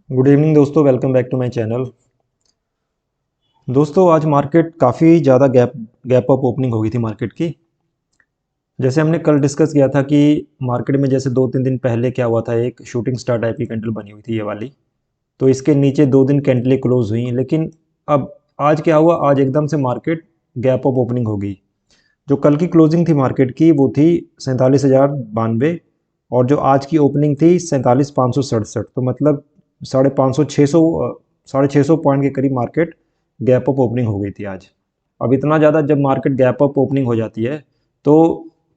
Good evening दोस्तों, welcome back to my channel. दोस्तों आज मार्केट काफ़ी ज़्यादा गैप अप ओपनिंग हो गई थी मार्केट की। जैसे हमने कल डिस्कस किया था कि मार्केट में जैसे 2-3 दिन पहले क्या हुआ था, एक शूटिंग स्टार टाइप की कैंडल बनी हुई थी ये वाली। तो इसके नीचे 2 दिन कैंडलें क्लोज हुई, लेकिन अब आज क्या हुआ, आज एकदम से मार्केट गैप अप ओपनिंग हो गई। जो कल की क्लोजिंग थी मार्केट की वो थी 47,092, और जो आज की ओपनिंग थी 47,567। तो मतलब 550 पॉइंट के करीब मार्केट गैप अप ओपनिंग हो गई थी आज। अब इतना ज़्यादा जब मार्केट गैप अप ओपनिंग हो जाती है तो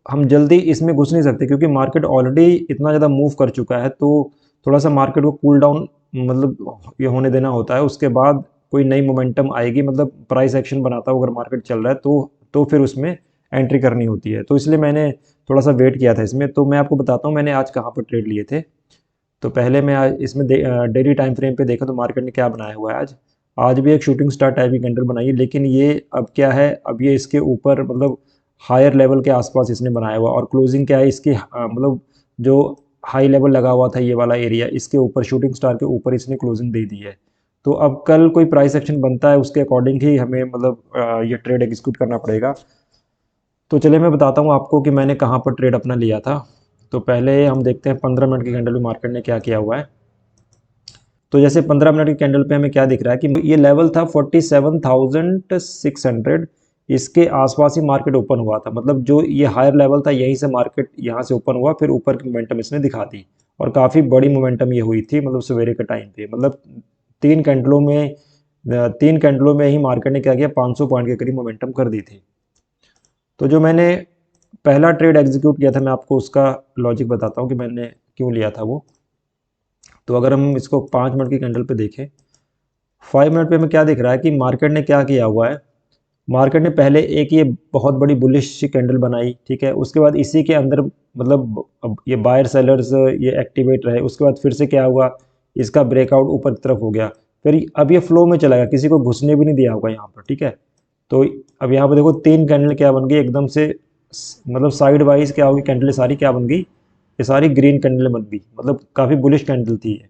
हम जल्दी इसमें घुस नहीं सकते, क्योंकि मार्केट ऑलरेडी इतना ज़्यादा मूव कर चुका है। तो थोड़ा सा मार्केट को कूल डाउन मतलब ये होने देना होता है। उसके बाद कोई नई मोमेंटम आएगी, मतलब प्राइस एक्शन बनाता हो अगर मार्केट चल रहा है तो फिर उसमें एंट्री करनी होती है। तो इसलिए मैंने थोड़ा सा वेट किया था इसमें। तो मैं आपको बताता हूँ मैंने आज कहाँ पर ट्रेड लिए थे। तो पहले मैं आज इसमें डेली टाइम फ्रेम पे देखा तो मार्केट ने क्या बनाया हुआ है आज। आज भी एक शूटिंग स्टार टाइप की कैंडल बनाई है, लेकिन ये अब क्या है, अब ये इसके ऊपर मतलब हायर लेवल के आसपास इसने बनाया हुआ। और क्लोजिंग क्या है इसकी, मतलब जो हाई लेवल लगा हुआ था ये वाला एरिया, इसके ऊपर शूटिंग स्टार के ऊपर इसने क्लोजिंग दे दी है। तो अब कल कोई प्राइस एक्शन बनता है उसके अकॉर्डिंग ही हमें मतलब ये ट्रेड एग्जीक्यूट करना पड़ेगा। तो चलिए मैं बताता हूँ आपको कि मैंने कहाँ पर ट्रेड अपना लिया था। तो पहले हम देखते हैं 15 मिनट की कैंडल में मार्केट ने क्या किया हुआ है। तो जैसे 15 मिनट की कैंडल पे हमें क्या दिख रहा है कि ये लेवल था 47,600। इसके आसपास ही मार्केट ओपन हुआ था, मतलब जो ये हायर लेवल था यहीं से मार्केट यहाँ से ओपन हुआ, फिर ऊपर की मोमेंटम इसने दिखा दी। और काफ़ी बड़ी मोमेंटम ये हुई थी, मतलब सवेरे के टाइम पे, मतलब तीन कैंडलों में तीन कैंडलों में ही मार्केट ने क्या किया, 500 पॉइंट के करीब मोमेंटम कर दी थी। तो जो मैंने पहला ट्रेड एग्जीक्यूट किया था, मैं आपको उसका लॉजिक बताता हूँ कि मैंने क्यों लिया था वो। तो अगर हम इसको 5 मिनट की कैंडल पे देखें, 5 मिनट पे हमें क्या दिख रहा है कि मार्केट ने क्या किया हुआ है। मार्केट ने पहले एक ये बहुत बड़ी बुलिश कैंडल बनाई, ठीक है। उसके बाद इसी के अंदर मतलब अब ये बायर सेलर्स ये एक्टिवेट रहे। उसके बाद फिर से क्या हुआ, इसका ब्रेकआउट ऊपर की तरफ हो गया। फिर अब ये फ्लो में चला गया, किसी को घुसने भी नहीं दिया होगा यहाँ पर, ठीक है। तो अब यहाँ पर देखो तीन कैंडल क्या बन गई एकदम से, मतलब साइड वाइज क्या होगी, कैंडल सारी क्या बन गई, ये सारी ग्रीन कैंडल बन गई, मतलब काफ़ी बुलिश कैंडल थी ये।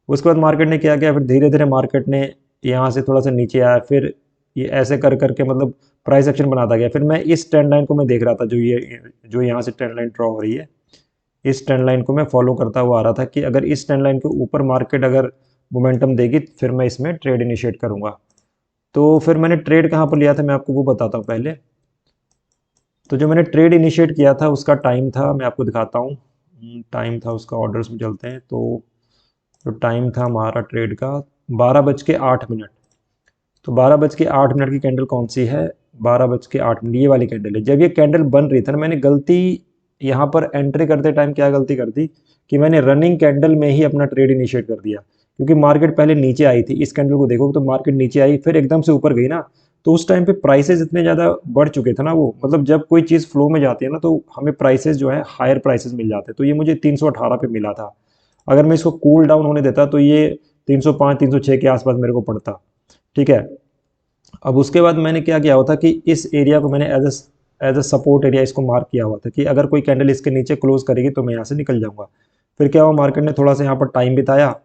उसके बाद मार्केट ने क्या किया, फिर धीरे धीरे मार्केट ने यहाँ से थोड़ा सा नीचे आया, फिर ये ऐसे कर करके मतलब प्राइस एक्शन बनाता गया। फिर मैं इस ट्रेंड लाइन को मैं देख रहा था, जो यहाँ से ट्रेंड लाइन ड्रॉ हो रही है, इस ट्रेंड लाइन को मैं फॉलो करता हुआ आ रहा था कि अगर इस ट्रेंड लाइन के ऊपर मार्केट अगर मोमेंटम देगी फिर मैं इसमें ट्रेड इनिशिएट करूँगा। तो फिर मैंने ट्रेड कहाँ पर लिया था मैं आपको वो बताता हूँ पहले। तो जो मैंने ट्रेड इनिशिएट किया था उसका टाइम था, मैं आपको दिखाता हूँ। टाइम था उसका, ऑर्डर्स में चलते हैं। तो जो टाइम था हमारा ट्रेड का 12:08। तो 12:08 की कैंडल कौन सी है, 12:08 ये वाली कैंडल है। जब ये कैंडल बन रही थी ना, मैंने गलती यहाँ पर एंट्री करते टाइम क्या गलती कर दी कि मैंने रनिंग कैंडल में ही अपना ट्रेड इनिशिएट कर दिया। क्योंकि मार्केट पहले नीचे आई थी, इस कैंडल को देखो तो मार्केट नीचे आई फिर एकदम से ऊपर गई ना। तो उस टाइम पे प्राइसेस इतने ज़्यादा बढ़ चुके थे ना, वो मतलब जब कोई चीज़ फ्लो में जाती है ना तो हमें प्राइसेस जो है हायर प्राइसेस मिल जाते हैं। तो ये मुझे 318 पे मिला था। अगर मैं इसको कूल डाउन होने देता तो ये 305 306 के आसपास मेरे को पड़ता, ठीक है। अब उसके बाद मैंने क्या किया हुआ था कि इस एरिया को मैंने एज अ सपोर्ट एरिया इसको मार्क किया हुआ था कि अगर कोई कैंडल इसके नीचे क्लोज करेगी तो मैं यहाँ से निकल जाऊंगा। फिर क्या हुआ, मार्केट ने थोड़ा सा यहाँ पर टाइम बिताया,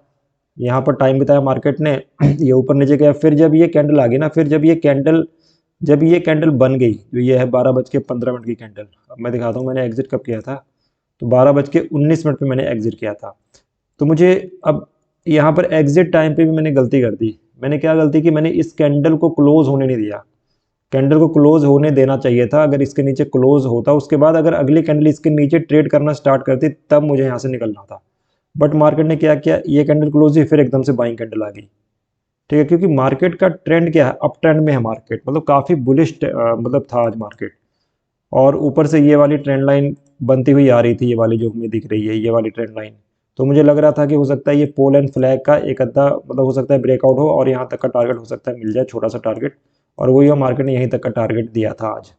यहाँ पर टाइम बिताया मार्केट ने ये ऊपर नीचे गया। फिर जब ये कैंडल आ गई ना, फिर जब ये कैंडल बन गई, जो ये है 12:15 की कैंडल। अब मैं दिखाता हूँ मैंने एग्जिट कब किया था। तो 12:19 पे मैंने एग्जिट किया था। तो मुझे अब यहाँ पर एग्जिट टाइम पे भी मैंने गलती कर दी। मैंने क्या गलती की, मैंने इस कैंडल को क्लोज होने नहीं दिया। कैंडल को क्लोज होने देना चाहिए था, अगर इसके नीचे क्लोज होता उसके बाद अगर अगली कैंडल इसके नीचे ट्रेड करना स्टार्ट करती तब मुझे यहाँ से निकलना था। बट मार्केट ने क्या किया, ये कैंडल क्लोज हुई फिर एकदम से बाइंग कैंडल आ गई, ठीक है। क्योंकि मार्केट का ट्रेंड क्या है, अप ट्रेंड में है मार्केट, मतलब काफ़ी बुलिश मतलब था आज मार्केट। और ऊपर से ये वाली ट्रेंड लाइन बनती हुई आ रही थी, ये वाली जो हमें दिख रही है ये वाली ट्रेंड लाइन। तो मुझे लग रहा था कि हो सकता है ये पोल एंड फ्लैग का एक अद्धा मतलब हो सकता है ब्रेकआउट हो और यहाँ तक का टारगेट हो सकता है मिल जाए, छोटा सा टारगेट। और वही मार्केट ने यहीं तक का टारगेट दिया था आज।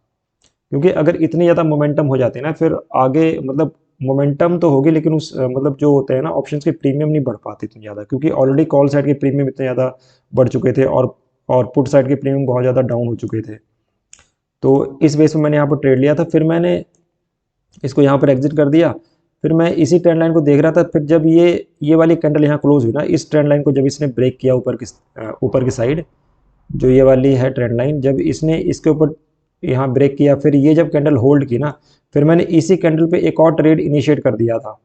क्योंकि अगर इतनी ज़्यादा मोमेंटम हो जाती है ना फिर आगे, मतलब मोमेंटम तो होगी लेकिन उस मतलब जो होते हैं ना ऑप्शंस के प्रीमियम नहीं बढ़ पाते इतनी ज़्यादा, क्योंकि ऑलरेडी कॉल साइड के प्रीमियम इतने ज़्यादा बढ़ चुके थे और पुट साइड के प्रीमियम बहुत ज़्यादा डाउन हो चुके थे। तो इस बेस में मैंने यहाँ पर ट्रेड लिया था। फिर मैंने इसको यहाँ पर एग्जिट कर दिया। फिर मैं इसी ट्रेंड लाइन को देख रहा था। फिर जब ये वाली कैंडल यहाँ क्लोज हुई ना, इस ट्रेंड लाइन को जब इसने ब्रेक किया ऊपर की साइड, जो ये वाली है ट्रेंड लाइन, जब इसने इसके ऊपर यहाँ ब्रेक किया, फिर ये जब कैंडल होल्ड की ना, फिर मैंने इसी कैंडल पे एक और ट्रेड इनिशिएट कर दिया था।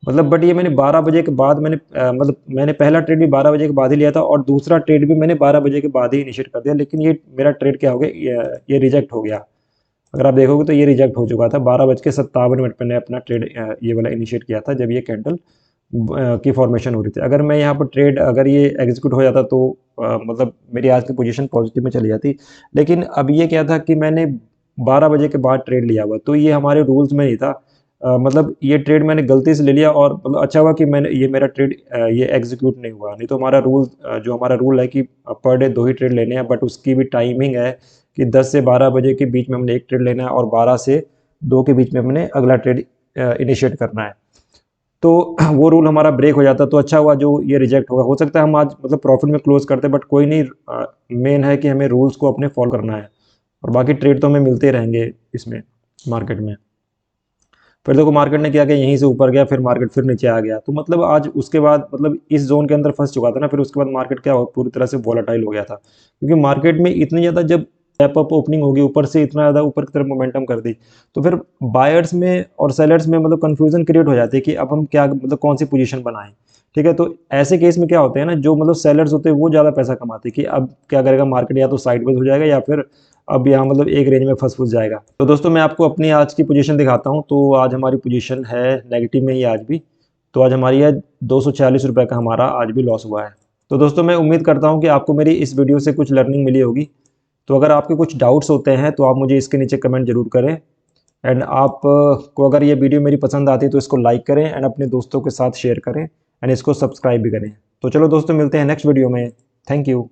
मतलब बट ये मैंने 12 बजे के बाद मतलब मैंने पहला ट्रेड भी 12 बजे के बाद ही लिया था और दूसरा ट्रेड भी मैंने 12 बजे के बाद ही इनिशिएट कर दिया, लेकिन ये मेरा ट्रेड क्या हो गया, ये रिजेक्ट हो गया। अगर आप देखोगे तो ये रिजेक्ट हो चुका था। 12:57 मैंने अपना ट्रेड ये वाला इनिशिएट किया था जब ये कैंडल की फॉर्मेशन हो रही थी। अगर मैं यहाँ पर ट्रेड अगर ये एग्जीक्यूट हो जाता तो मतलब मेरी आज की पोजीशन पॉजिटिव में चली जाती। लेकिन अब ये क्या था कि मैंने 12 बजे के बाद ट्रेड लिया हुआ, तो ये हमारे रूल्स में नहीं था। मतलब ये ट्रेड मैंने गलती से ले लिया और मतलब अच्छा हुआ कि मैंने मेरा ट्रेड ये एग्जीक्यूट नहीं हुआ। नहीं तो हमारा रूल जो हमारा रूल है कि पर डे 2 ही ट्रेड लेने हैं, बट उसकी भी टाइमिंग है कि 10 से 12 बजे के बीच में हमने एक ट्रेड लेना है और 12 से 2 के बीच में हमने अगला ट्रेड इनिशिएट करना है। तो वो रूल हमारा ब्रेक हो जाता। तो अच्छा हुआ जो ये रिजेक्ट होगा। हो सकता है हम आज मतलब प्रॉफिट में क्लोज करते, बट कोई नहीं, मेन है कि हमें रूल्स को अपने फॉलो करना है और बाकी ट्रेड तो हमें मिलते रहेंगे इसमें मार्केट में। फिर देखो मार्केट ने क्या किया, यहीं से ऊपर गया, फिर मार्केट फिर नीचे आ गया। तो मतलब आज उसके बाद मतलब इस जोन के अंदर फंस चुका था ना, फिर उसके बाद मार्केट क्या हो पूरी तरह से वॉलेटाइल हो गया था, क्योंकि मार्केट में इतनी ज़्यादा जब गैप अप ओपनिंग होगी ऊपर से इतना ज़्यादा ऊपर की तरफ मोमेंटम कर दी, तो फिर बायर्स में और सेलर्स में मतलब कंफ्यूजन क्रिएट हो जाती है कि अब हम क्या मतलब कौन सी पोजीशन बनाएं। ठीक है, तो ऐसे केस में क्या होते हैं ना, जो मतलब सेलर्स होते हैं वो ज़्यादा पैसा कमाते हैं कि अब क्या करेगा मार्केट, या तो साइडवेज हो जाएगा या फिर अब यहाँ मतलब एक रेंज में फंस जाएगा। तो दोस्तों मैं आपको अपनी आज की पोजीशन दिखाता हूँ। तो आज हमारी पोजीशन है नेगेटिव में ही आज भी। तो आज हमारी है 240 रुपये का हमारा आज भी लॉस हुआ है। तो दोस्तों मैं उम्मीद करता हूँ कि आपको मेरी इस वीडियो से कुछ लर्निंग मिली होगी। तो अगर आपके कुछ डाउट्स होते हैं तो आप मुझे इसके नीचे कमेंट जरूर करें। एंड आप को अगर ये वीडियो मेरी पसंद आती है तो इसको लाइक करें एंड अपने दोस्तों के साथ शेयर करें एंड इसको सब्सक्राइब भी करें। तो चलो दोस्तों मिलते हैं नेक्स्ट वीडियो में। Thank you.